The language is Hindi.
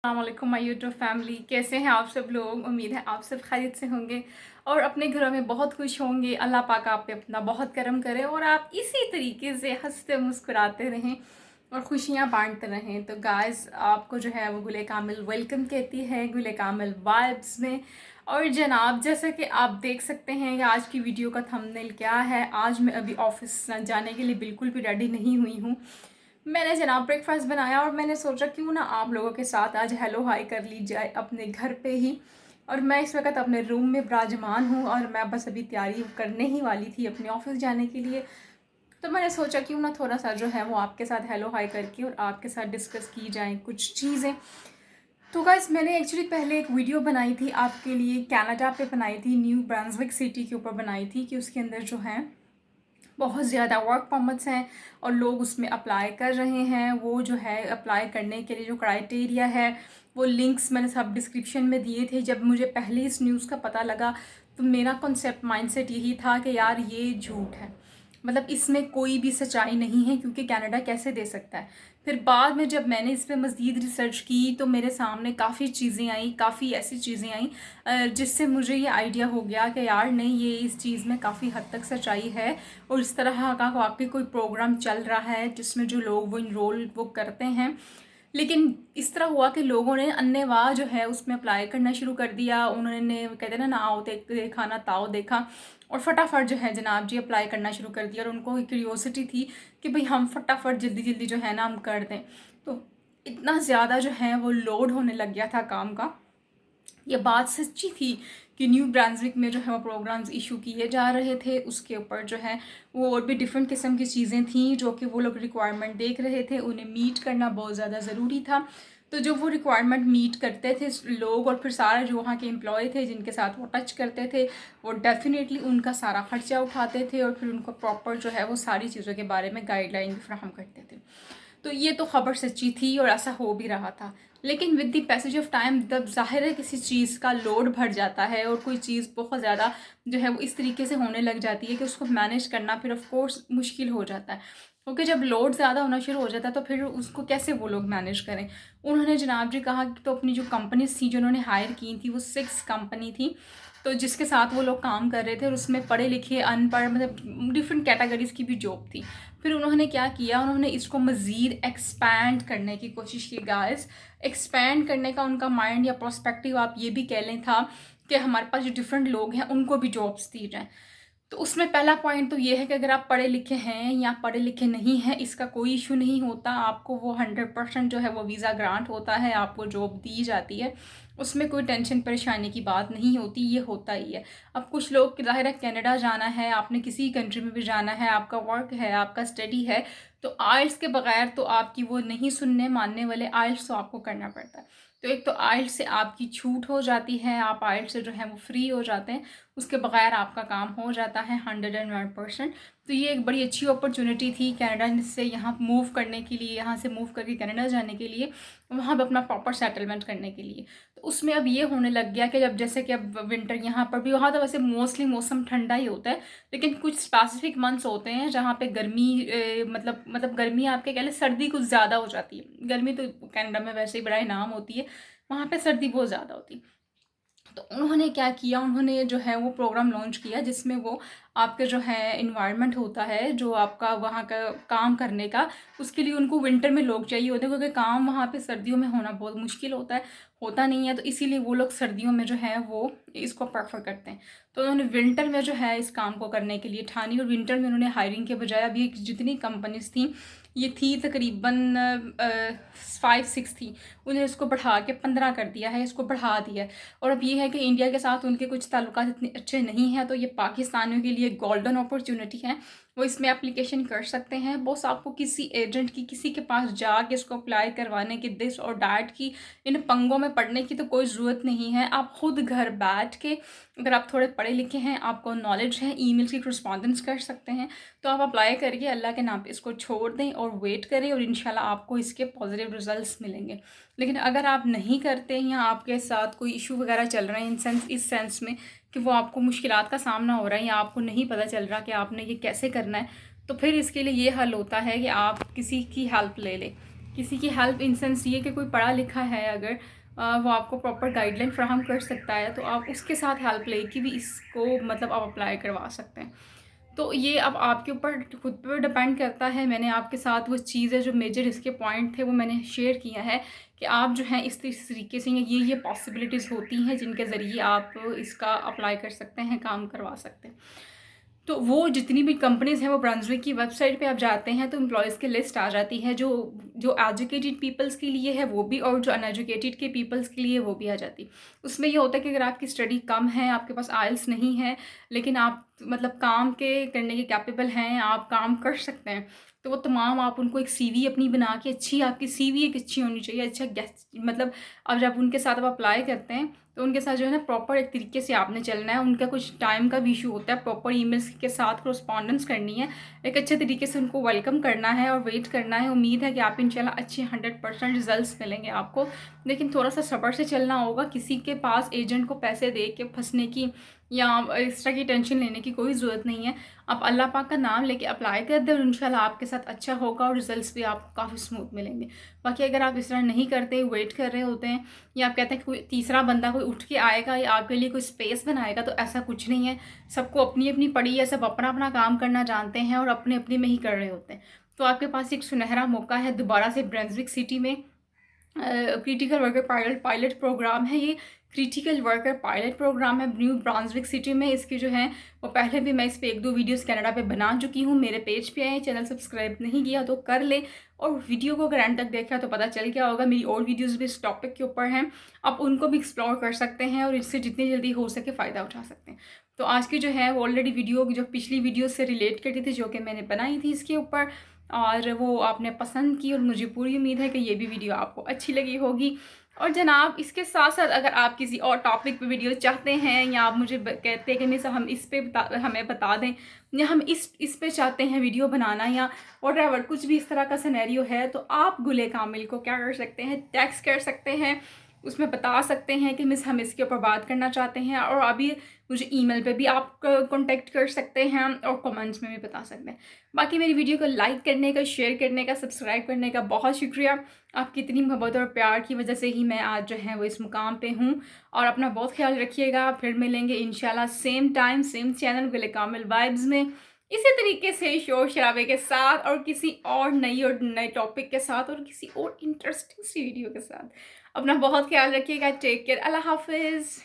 अस्सलामुअलैकुम माय यूट्यूब फैमिली, कैसे हैं आप सब लोग। उम्मीद है आप सब खैरियत से होंगे और अपने घरों में बहुत खुश होंगे। अल्लाह पाक आप पे अपना बहुत करम करे और आप इसी तरीके से हंसते मुस्कुराते रहें और खुशियां बांटते रहें। तो गाइस, आपको जो है वो गुले कामिल वेलकम कहती है गुले कामिल वाइब्स में। और जनाब, जैसा कि आप देख सकते हैं कि आज की वीडियो का थंबनेल क्या है। आज मैं अभी ऑफिस जाने के लिए बिल्कुल भी रेडी नहीं हुई हूँ। मैंने जनाब ब्रेकफास्ट बनाया और मैंने सोचा क्यों ना आप लोगों के साथ आज हेलो हाई कर ली जाए अपने घर पे ही। और मैं इस वक्त अपने रूम में विराजमान हूँ और मैं बस अभी तैयारी करने ही वाली थी अपने ऑफिस जाने के लिए। तो मैंने सोचा क्यों ना थोड़ा सा जो है वो आपके साथ हेलो हाई करके और आपके साथ डिस्कस की जाए कुछ चीज़ें। तो गाइस, मैंने एक्चुअली पहले एक वीडियो बनाई थी आपके लिए, कनाडा पे बनाई थी, न्यू ब्रांसविक सिटी के ऊपर बनाई थी कि उसके अंदर जो है बहुत ज़्यादा वर्क परमिट्स हैं और लोग उसमें अप्लाई कर रहे हैं। वो जो है अप्लाई करने के लिए जो क्राइटेरिया है वो लिंक्स मैंने सब डिस्क्रिप्शन में दिए थे। जब मुझे पहले इस न्यूज़ का पता लगा तो मेरा कॉन्सेप्ट माइंडसेट यही था कि यार ये झूठ है, मतलब इसमें कोई भी सच्चाई नहीं है, क्योंकि कनाडा कैसे दे सकता है। फिर बाद में जब मैंने इस पर मज़ीद रिसर्च की तो मेरे सामने काफ़ी चीज़ें आई, काफ़ी ऐसी चीज़ें आई जिससे मुझे ये आइडिया हो गया कि यार नहीं, ये इस चीज़ में काफ़ी हद तक सच्चाई है। और इस तरह का वाकई कोई प्रोग्राम चल रहा है जिसमें जो लोग वो इनरोल वो करते हैं। लेकिन इस तरह हुआ कि लोगों ने अन्नेवाह जो है उसमें अप्लाई करना शुरू कर दिया। उन्होंने कहते हैं ना आओ देखा ना ताओ देखा, और फटाफट जो है जनाब जी अप्लाई करना शुरू कर दिया। और उनको एक क्यूरियोसिटी थी कि भाई हम फटाफट जल्दी जल्दी जो है ना हम कर दें। तो इतना ज़्यादा जो है वो लोड होने लग गया था काम का। ये बात सच्ची थी कि न्यू ब्रांसविक में जो है वो प्रोग्राम्स इशू किए जा रहे थे। उसके ऊपर जो है वो और भी डिफरेंट किस्म की चीज़ें थी जो कि वो लोग रिक्वायरमेंट देख रहे थे, उन्हें मीट करना बहुत ज़्यादा ज़रूरी था। तो जो वो रिक्वायरमेंट मीट करते थे लोग और फिर सारे जो वहाँ के एम्प्लॉय थे जिनके साथ वो टच करते थे, वो डेफिनेटली उनका सारा खर्चा उठाते थे और फिर उनको प्रॉपर जो है वो सारी चीज़ों के बारे में गाइडलाइन फ्राहम करते थे। तो ये तो खबर सच्ची थी और ऐसा हो भी रहा था। लेकिन with the passage of time जब जाहिर है किसी चीज़ का लोड भर जाता है और कोई चीज़ बहुत ज़्यादा जो है वो इस तरीके से होने लग जाती है कि उसको मैनेज करना फिर ऑफ कोर्स मुश्किल हो जाता है। क्योंकि जब लोड ज़्यादा होना शुरू हो जाता है तो फिर उसको कैसे वो लोग मैनेज करें। उन्होंने जनाब जी कहा कि तो अपनी जो कंपनीज थी जो उन्होंने हायर की थी वो 6 कंपनी थी, तो जिसके साथ वो लोग काम कर रहे थे और उसमें पढ़े लिखे अनपढ़ मतलब डिफरेंट कैटेगरीज की भी जॉब थी। फिर उन्होंने क्या किया, उन्होंने इसको मज़ीद एक्सपैंड करने की कोशिश की। गाइस, एक्सपैंड करने का उनका माइंड या प्रोस्पेक्टिव आप ये भी कह लें था कि हमारे पास जो डिफरेंट लोग हैं उनको भी जॉब्स दी जाएँ। तो उसमें पहला पॉइंट तो ये है कि अगर आप पढ़े लिखे हैं या पढ़े लिखे नहीं हैं इसका कोई इशू नहीं होता, आपको वो 100% जो है वो वीज़ा ग्रांट होता है, आपको जॉब दी जाती है, उसमें कोई टेंशन परेशानी की बात नहीं होती, ये होता ही है। अब कुछ लोग ज़ाहिर है कनाडा जाना है, आपने किसी कंट्री में भी जाना है, आपका वर्क है, आपका स्टडी है, तो आइल्स के बगैर तो आपकी वो नहीं सुनने मानने वाले, आइल्स तो आपको करना पड़ता है। तो एक तो आइल्स से आपकी छूट हो जाती है, आप आइल्स से जो है वो फ्री हो जाते हैं, उसके बगैर आपका काम हो जाता है 101%। तो ये एक बड़ी अच्छी अपॉर्चुनिटी थी कनाडा से यहाँ मूव करने के लिए, यहाँ से मूव करके कनाडा जाने के लिए, वहाँ पर अपना प्रॉपर सेटलमेंट करने के लिए। तो उसमें अब ये होने लग गया कि जब जैसे कि अब विंटर यहाँ पर भी, वहाँ तो वैसे मोस्टली मौसम ठंडा ही होता है, लेकिन कुछ स्पेसिफिक मंथ्स होते हैं जहाँ पे गर्मी मतलब गर्मी आपके कह लें सर्दी कुछ ज़्यादा हो जाती है। गर्मी तो कनाडा में वैसे ही बड़ा इनाम होती है, वहाँ पे सर्दी बहुत ज़्यादा होती है। तो उन्होंने क्या किया, उन्होंने जो है वो प्रोग्राम लॉन्च किया जिसमें वो आपके जो है इन्वायरमेंट होता है जो आपका वहाँ का काम करने का, उसके लिए उनको विंटर में लोग चाहिए होते हैं, क्योंकि काम वहाँ पे सर्दियों में होना बहुत मुश्किल होता है, होता नहीं है, तो इसीलिए वो लोग सर्दियों में जो है वो इसको प्रेफर करते हैं। तो उन्होंने विंटर में जो है इस काम को करने के लिए ठानी और विंटर में उन्होंने हायरिंग के बजाय अभी जितनी कंपनीज थी, ये थी तकरीबन 5-6 थी, उन्हें इसको बढ़ा के 15 कर दिया है, इसको बढ़ा दिया है। और अब ये है कि इंडिया के साथ उनके कुछ ताल्लुकात इतने अच्छे नहीं हैं, तो ये पाकिस्तानियों के लिए गोल्डन अपॉर्चुनिटी है, वो इसमें एप्लीकेशन कर सकते हैं। बस आपको किसी एजेंट की किसी के पास जाके इसको अप्लाई करवाने की, दिस और डैट की इन पंगों में पड़ने की तो कोई ज़रूरत नहीं है। आप खुद घर बैठ के, अगर आप थोड़े पढ़े लिखे हैं, आपको नॉलेज है, ईमेल्स की करस्पॉन्डेंस कर सकते हैं, तो आप अप्लाई करिए, अल्लाह के नाम पे इसको छोड़ दें और वेट करें और इंशाल्लाह आपको इसके पॉजिटिव रिजल्ट्स मिलेंगे। लेकिन अगर आप नहीं करते या आपके साथ कोई इशू वगैरह चल रहे हैं इस सेंस में कि वो आपको मुश्किलात का सामना हो रहा है या आपको नहीं पता चल रहा कि आपने ये कैसे करना है, तो फिर इसके लिए ये हल होता है कि आप किसी की हेल्प ले लें। किसी की हेल्प इन सेंस ये कि कोई पढ़ा लिखा है अगर वो आपको प्रॉपर गाइडलाइन फ्राहम कर सकता है, तो आप उसके साथ हेल्प लेके भी इसको मतलब आप अप्लाई करवा सकते हैं। तो ये अब आपके ऊपर खुद पे डिपेंड करता है। मैंने आपके साथ वो चीज़ें जो मेजर इसके पॉइंट थे वो मैंने शेयर किया है कि आप जो हैं इस तरीके से ये पॉसिबिलिटीज़ होती हैं जिनके ज़रिए आप इसका अप्लाई कर सकते हैं, काम करवा सकते हैं। तो वो जितनी भी कंपनीज़ हैं वो ब्रंसविक की वेबसाइट पे आप जाते हैं तो एम्प्लॉयज़ की लिस्ट आ जाती है, जो जो एजुकेटेड पीपल्स के लिए है वो भी, और जो अनएजुकेटेड के पीपल्स के लिए वो भी आ जाती। उसमें ये होता है कि अगर आपकी स्टडी कम है, आपके पास आइल्स नहीं है, लेकिन आप मतलब काम के करने के कैपेबल हैं, आप काम कर सकते हैं, तो वो तमाम आप उनको एक सीवी अपनी बना के, अच्छी आपकी सीवी एक अच्छी होनी चाहिए, अच्छा गेस मतलब अब जब उनके साथ आप अप्लाई करते हैं तो उनके साथ जो है ना प्रॉपर एक तरीके से आपने चलना है। उनका कुछ टाइम का भी इशू होता है, प्रॉपर ईमेल्स के साथ करस्पॉन्डेंस करनी है, एक अच्छे तरीके से उनको वेलकम करना है और वेट करना है। उम्मीद है कि आप इंशाल्लाह अच्छे 100% रिजल्ट्स मिलेंगे आपको, लेकिन थोड़ा सा सब्र से चलना होगा। किसी के पास एजेंट को पैसे दे के फंसने की या एक्स्ट्रा की टेंशन लेने की कोई ज़रूरत नहीं है। आप अल्लाह पाक का नाम लेके अप्लाई कर दें और इंशाल्लाह आपके साथ अच्छा होगा और रिजल्ट्स भी आपको काफ़ी स्मूथ मिलेंगे। बाकी अगर आप इस तरह नहीं करते, वेट कर रहे होते हैं, या आप कहते हैं कि कोई तीसरा बंदा कोई उठ के आएगा या आपके लिए कोई स्पेस बनाएगा, तो ऐसा कुछ नहीं है। सबको अपनी अपनी पड़ी है, सब अपना अपना काम करना जानते हैं और अपने अपने में ही कर रहे होते हैं। तो आपके पास एक सुनहरा मौका है दोबारा से ब्रंसविक सिटी में critical worker pilot pilot program है। ये क्रिटिकल वर्कर पायलट प्रोग्राम है न्यू ब्रांसविक सिटी में। इसकी जो है वो पहले भी मैं इस पर 1-2 वीडियोस कनाडा पे बना चुकी हूँ। मेरे पेज पे आए, चैनल सब्सक्राइब नहीं किया तो कर ले, और वीडियो को अगर एंड तक देखा तो पता चल गया होगा। मेरी और वीडियोस भी इस टॉपिक के ऊपर हैं, आप उनको भी एक्सप्लोर कर सकते हैं और इससे जितनी जल्दी हो सके फ़ायदा उठा सकते हैं। तो आज की जो है वो ऑलरेडी वीडियो जो पिछली वीडियो से रिलेट करती थी, जो कि मैंने बनाई थी इसके ऊपर, और वो आपने पसंद की, और मुझे पूरी उम्मीद है कि ये भी वीडियो आपको अच्छी लगी होगी। और जनाब इसके साथ साथ अगर आप किसी और टॉपिक पे वीडियो चाहते हैं, या आप मुझे कहते हैं कि मिस हम इस पे हमें बता दें, या हम इस पे चाहते हैं वीडियो बनाना, या व्हाटएवर कुछ भी इस तरह का सिनेरियो है, तो आप गुले कामिल को क्या कर सकते हैं, टेक्स्ट कर सकते हैं, उसमें बता सकते हैं कि मिस हम इसके ऊपर बात करना चाहते हैं। और अभी मुझे ईमेल पे भी आप कांटेक्ट कर सकते हैं और कमेंट्स में भी बता सकते हैं। बाकी मेरी वीडियो को लाइक करने का, शेयर करने का, सब्सक्राइब करने का बहुत शुक्रिया। आपकी इतनी मोहब्बत और प्यार की वजह से ही मैं आज जो है वो इस मुकाम पे हूँ। और अपना बहुत ख्याल रखिएगा। फिर मिलेंगे इंशाल्लाह सेम टाइम सेम चैनल गुले कामिल वाइब्स में, इसी तरीके से शोर शराबे के साथ, और किसी और नए टॉपिक के साथ, और किसी और इंटरेस्टिंग सी वीडियो के साथ। अपना बहुत ख्याल रखिएगा। Take care. अल्लाह हाफिज़।